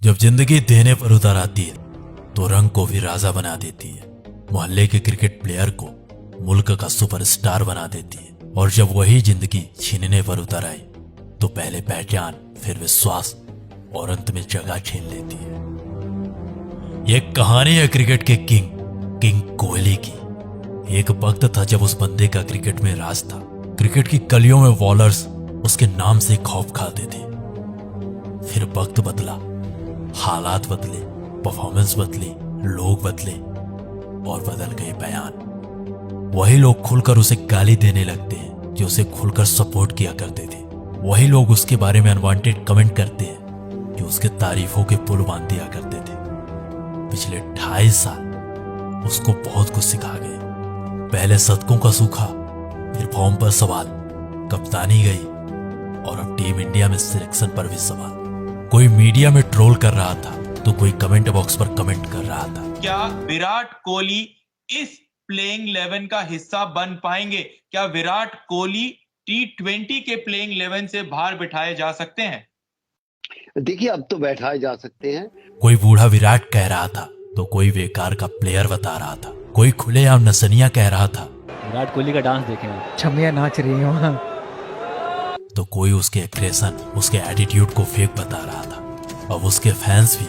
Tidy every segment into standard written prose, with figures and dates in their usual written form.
जब जिंदगी देने पर उतर आती है तो रंग को भी राजा बना देती है। मोहल्ले के क्रिकेट प्लेयर को मुल्क का सुपरस्टार बना देती है। और जब वही जिंदगी छीनने पर उतर आई तो पहले पहचान, फिर विश्वास और अंत में जगह छीन लेती है। यह कहानी है क्रिकेट के किंग कोहली की। एक वक्त था जब उस बंदे का क्रिकेट में राज था। क्रिकेट की गलियों में बॉलर्स उसके नाम से खौफ खाते थे। फिर वक्त बदला, हालात बदले, परफॉर्मेंस बदली, लोग बदले और बदल गए बयान। वही लोग खुलकर उसे गाली देने लगते हैं जो उसे खुलकर सपोर्ट किया करते थे। वही लोग उसके बारे में अनवांटेड कमेंट करते हैं जो उसके तारीफों के पुल बांध दिया करते थे। पिछले 2.5 साल उसको बहुत कुछ सिखा गए। पहले शतकों का सूखा, फिर फॉर्म पर सवाल, कप्तानी गई और अब टीम इंडिया में सिलेक्शन पर भी सवाल। कोई मीडिया में ट्रोल कर रहा था तो कोई कमेंट बॉक्स पर कमेंट कर रहा था। क्या विराट कोहली इस प्लेइंग 11 का हिस्सा बन पाएंगे? क्या विराट कोहली T20 के प्लेइंग 11 से बाहर बिठाए जा सकते हैं? देखिए, अब तो बैठाए जा सकते हैं। कोई बूढ़ा विराट कह रहा था तो कोई बेकार का प्लेयर बता रहा था। कोई खुलेआम नसनिया कह रहा था। विराट कोहली का डांस देखें, छमिया नाच रही है वहां। तो कोई उसके एग्रेशन, उसके एटीट्यूड को फेक बता रहा था। अब उसके फैंस भी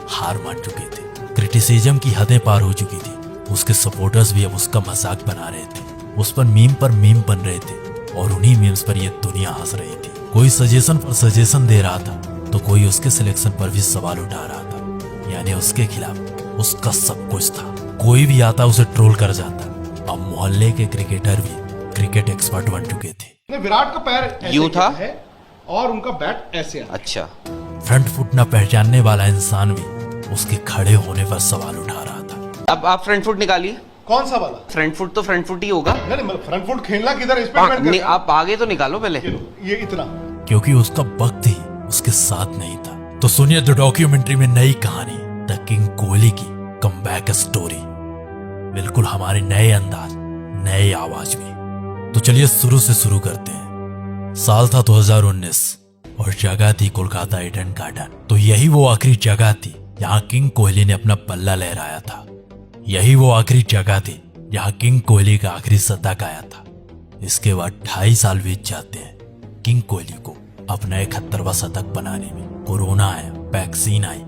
हार मान चुके थे। क्रिटिसिज्म की हदें पार हो चुकी थी। उसके सपोर्टर्स भी अब उसका मजाक बना रहे थे। उस पर मीम बन रहे थे और उन्हीं मीम्स पर यह दुनिया हंस रही थी। कोई सजेशन पर सजेशन दे रहा था तो कोई उसके सिलेक्शन पर भी सवाल उठा रहा था। यानी उसके खिलाफ उसका सब कुछ था। कोई भी आता उसे ट्रोल कर जाता। अब मोहल्ले के क्रिकेटर भी क्रिकेट एक्सपर्ट बन चुके थे। विराट का पैर ऐसे यूं था है और उनका बैट ऐसे है। अच्छा, फ्रंट फुट न पहचानने वाला इंसान भी उसके खड़े होने पर सवाल उठा रहा था। अब आप फ्रंट फुट निकालिए। कौन सा वाला? फ्रंट फुट तो फ्रंट फुट ही होगा। नहीं, फ्रंट फुट खेलना किधर, इस पे डिपेंड करता है। आप आगे तो निकालो पहले। ये इतना, क्योंकि उसका वक्त ही उसके साथ नहीं था। तो सुनिए द डॉक्यूमेंट्री में नई कहानी, द किंग कोहली की कमबैक स्टोरी। बिल्कुल हमारे नए अंदाज, नए आवाज में। तो चलिए शुरू से शुरू करते हैं। साल था 2019 और जगह थी कोलकाता ईडन गार्डन। तो यही वो आखिरी जगह थी जहां किंग कोहली ने अपना पल्ला लहराया था। यही वो आखिरी जगह थी जहां किंग कोहली का आखिरी शतक आया था। इसके बाद 2.5 साल बीत जाते हैं किंग कोहली को अपना 71वां शतक बनाने में। कोरोना आया, वैक्सीन आई,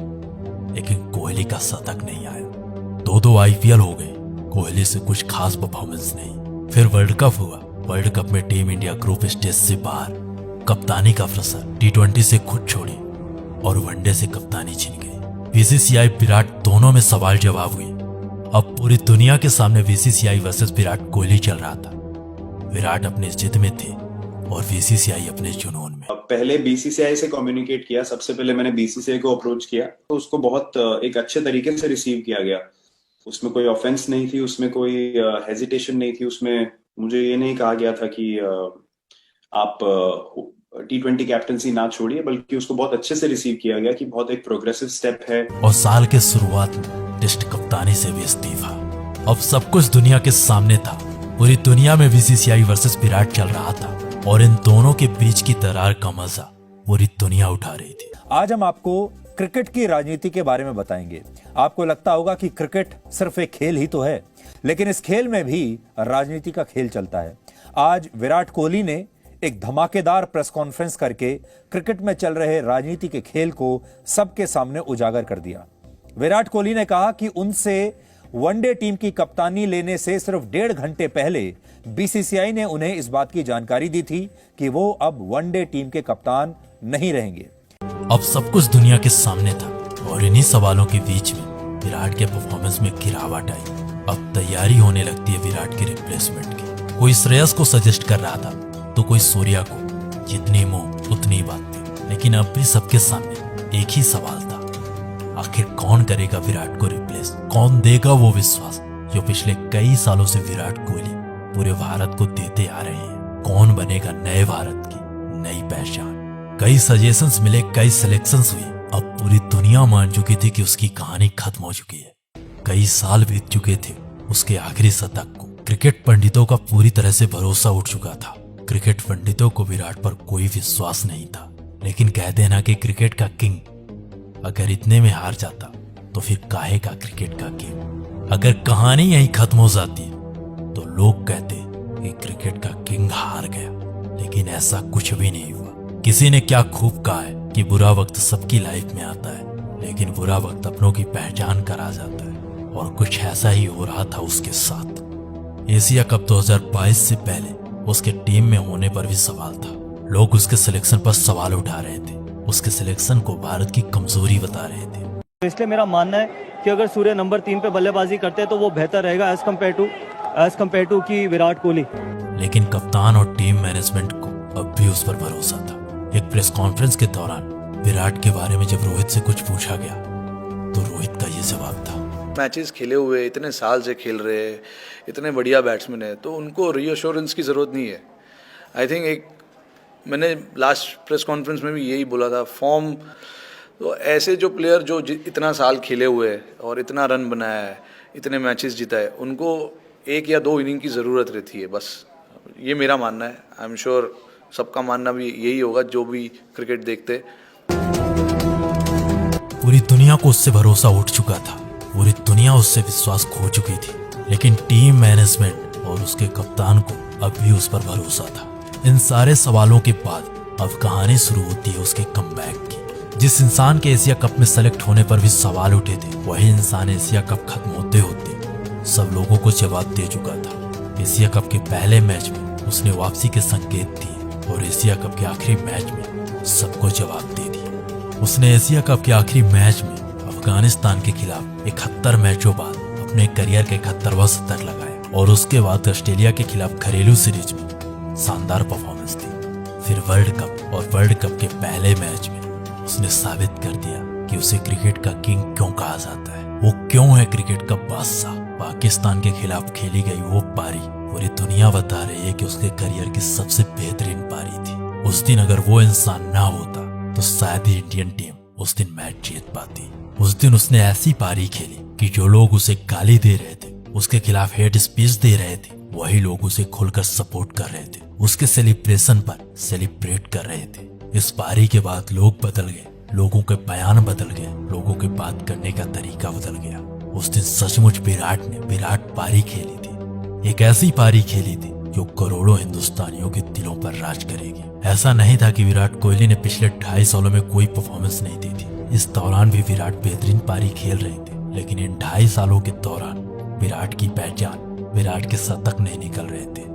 लेकिन कोहली का शतक नहीं आया। 2 IPL हो गए, कोहली से कुछ खास परफॉर्मेंस नहीं। फिर वर्ल्ड कप हुआ। वर्ल्ड कप में टीम इंडिया ग्रुप स्टेज से बाहर। कप्तानी का प्रेशर, T20 से खुद छोड़ी और वनडे से कप्तानी छिन गई। BCCI विराट दोनों में सवाल जवाब हुई। अब पूरी दुनिया के सामने BCCI वर्सेस विराट कोहली चल रहा था। विराट अपनी जिद में थे और BCCI अपने जुनून में। पहले BCCI से कम्युनिकेट किया। सबसे पहले मैंने BCCI को अप्रोच किया तो उसको बहुत एक अच्छे तरीके से रिसीव किया गया। उसमें कोई ऑफेंस नहीं थी, उसमें कोई हेजिटेशन नहीं थी। उसमें मुझे ये नहीं कहा गया था कि आप T20 कैप्टनसी ना छोड़िए, बल्कि उसको बहुत अच्छे से रिसीव किया गया कि बहुत एक प्रोग्रेसिव स्टेप है। और साल के शुरुआत में टेस्ट कप्तानी से भी इस्तीफा। अब सब कुछ दुनिया के सामने था। पूरी दुनिया में BCCI वर्सेस विराट चल रहा था और इन दोनों के बीच की दरार का मजा पूरी दुनिया उठा रही थी। आज हम आपको क्रिकेट की राजनीति के बारे में बताएंगे। आपको लगता होगा कि क्रिकेट सिर्फ एक खेल ही तो है, लेकिन इस खेल में भी राजनीति का खेल चलता है। आज विराट कोहली ने एक धमाकेदार प्रेस कॉन्फ्रेंस करके क्रिकेट में चल रहे राजनीति के खेल को सबके सामने उजागर कर दिया। विराट कोहली ने कहा कि उनसे वनडे टीम की कप्तानी लेने से सिर्फ 1.5 घंटे पहले BCCI ने उन्हें इस बात की जानकारी दी थी कि वो अब वनडे टीम के कप्तान नहीं रहेंगे। अब सब कुछ दुनिया के सामने था और इन्हीं सवालों के बीच में विराट के परफॉर्मेंस में गिरावट आई। अब तैयारी होने लगती है विराट के रिप्लेसमेंट की। कोई श्रेयस को सजेस्ट कर रहा था तो कोई सूर्या को। जितनी मुंह उतनी बातें। लेकिन अब भी सबके सामने एक ही सवाल था, आखिर कौन करेगा विराट को रिप्लेस? कौन देगा वो विश्वास जो पिछले कई सालों से विराट कोहली पूरे भारत को देते आ रहे हैं? कौन बनेगा नए भारत की नई पहचान? कई सजेशंस मिले, कई सिलेक्शंस हुई। अब पूरी दुनिया मान चुकी थी कि उसकी कहानी खत्म हो चुकी है। कई साल बीत चुके थे उसके आखिरी शतक को। क्रिकेट पंडितों का पूरी तरह से भरोसा उठ चुका था। क्रिकेट पंडितों को विराट पर कोई विश्वास नहीं था। लेकिन कहते हैं ना कि क्रिकेट का किंग अगर इतने में हार जाता तो फिर काहे का क्रिकेट का गेम। अगर कहानी यहीं खत्म हो जाती तो लोग कहते कि क्रिकेट का किंग हार गया, लेकिन ऐसा कुछ भी नहीं हुआ। किसी ने क्या खूब कहा है कि बुरा वक्त सबकी लाइफ में आता है, लेकिन बुरा वक्त अपनों की पहचान करा जाता है, और कुछ ऐसा ही हो रहा था उसके साथ। एशिया कप 2022 से पहले उसके टीम में होने पर भी सवाल था। लोग उसके सिलेक्शन पर सवाल उठा रहे थे, उसके सिलेक्शन को भारत की कमजोरी बता रहे थे। इसलिए मेरा मानना है कि अगर सूर्य नंबर 3 पे बल्लेबाजी करते हैं तो वो बेहतर रहेगा एज कम्पेयर टू की विराट कोहली। लेकिन कप्तान और टीम मैनेजमेंट को अब भी उस पर भरोसा था। एक प्रेस कॉन्फ्रेंस के दौरान विराट के बारे में जब रोहित से कुछ पूछा गया तो रोहित का ये जवाब था, मैचेस खेले हुए, इतने साल से खेल रहे, इतने बढ़िया बैट्समैन है, तो उनको रीअश्योरेंस की ज़रूरत नहीं है। आई थिंक मैंने लास्ट प्रेस कॉन्फ्रेंस में भी यही बोला था, फॉर्म तो ऐसे जो प्लेयर जो इतना साल खेले हुए और इतना रन बनाया है, इतने मैचेस जीता है, उनको 1 या 2 इनिंग की ज़रूरत रहती है, बस ये मेरा मानना है। आई एम श्योर सबका मानना भी यही होगा जो भी क्रिकेट देखते। पूरी दुनिया को उससे भरोसा उठ चुका था, पूरी दुनिया उससे विश्वास खो चुकी थी, लेकिन टीम मैनेजमेंट और उसके कप्तान को अब भी उस पर भरोसा था। इन सारे सवालों के बाद अब कहानी शुरू होती है उसके कमबैक की। जिस इंसान के एशिया कप में सेलेक्ट होने पर भी सवाल उठे थे, वही इंसान एशिया कप खत्म होते होते सब लोगों को जवाब दे चुका था। एशिया कप के पहले मैच में उसने वापसी के संकेत दिए और एशिया कप के आखिरी मैच में सबको जवाब दे दिया। उसने एशिया कप के आखिरी मैच में अफगानिस्तान के खिलाफ 71 मैचों बाद अपने करियर के 71वां शतक लगाया, और उसके बाद ऑस्ट्रेलिया के खिलाफ घरेलू सीरीज में शानदार परफॉर्मेंस दी। फिर वर्ल्ड कप और वर्ल्ड कप के पहले मैच में उसने साबित कर दिया कि उसे क्रिकेट का किंग क्यों कहा जाता है, वो क्यों है क्रिकेट का बादशाह। पाकिस्तान के खिलाफ खेली गई वो पारी पूरी दुनिया बता रही है कि उसके करियर की सबसे बेहतरीन पारी थी। उस दिन अगर वो इंसान ना होता तो शायद ही इंडियन टीम उस दिन मैच जीत पाती। उस दिन उसने ऐसी पारी खेली कि जो लोग उसे गाली दे रहे थे, उसके खिलाफ हेट स्पीच दे रहे थे, वही लोग उसे खुलकर सपोर्ट कर रहे थे, उसके सेलिब्रेशन पर सेलिब्रेट कर रहे थे। इस पारी के बाद लोग बदल गए, लोगों के बयान बदल गए, लोगों के बात करने का तरीका बदल गया। उस दिन सचमुच विराट ने विराट पारी खेली थी, एक ऐसी पारी खेली थी जो करोड़ों हिंदुस्तानियों के दिलों पर राज करेगी। ऐसा नहीं था कि विराट कोहली ने पिछले 2.5 सालों में कोई परफॉर्मेंस नहीं दी थी। इस दौरान भी विराट बेहतरीन पारी खेल रहे थे, लेकिन इन 2.5 सालों के दौरान विराट की पहचान, विराट के शतक नहीं निकल रहे थे।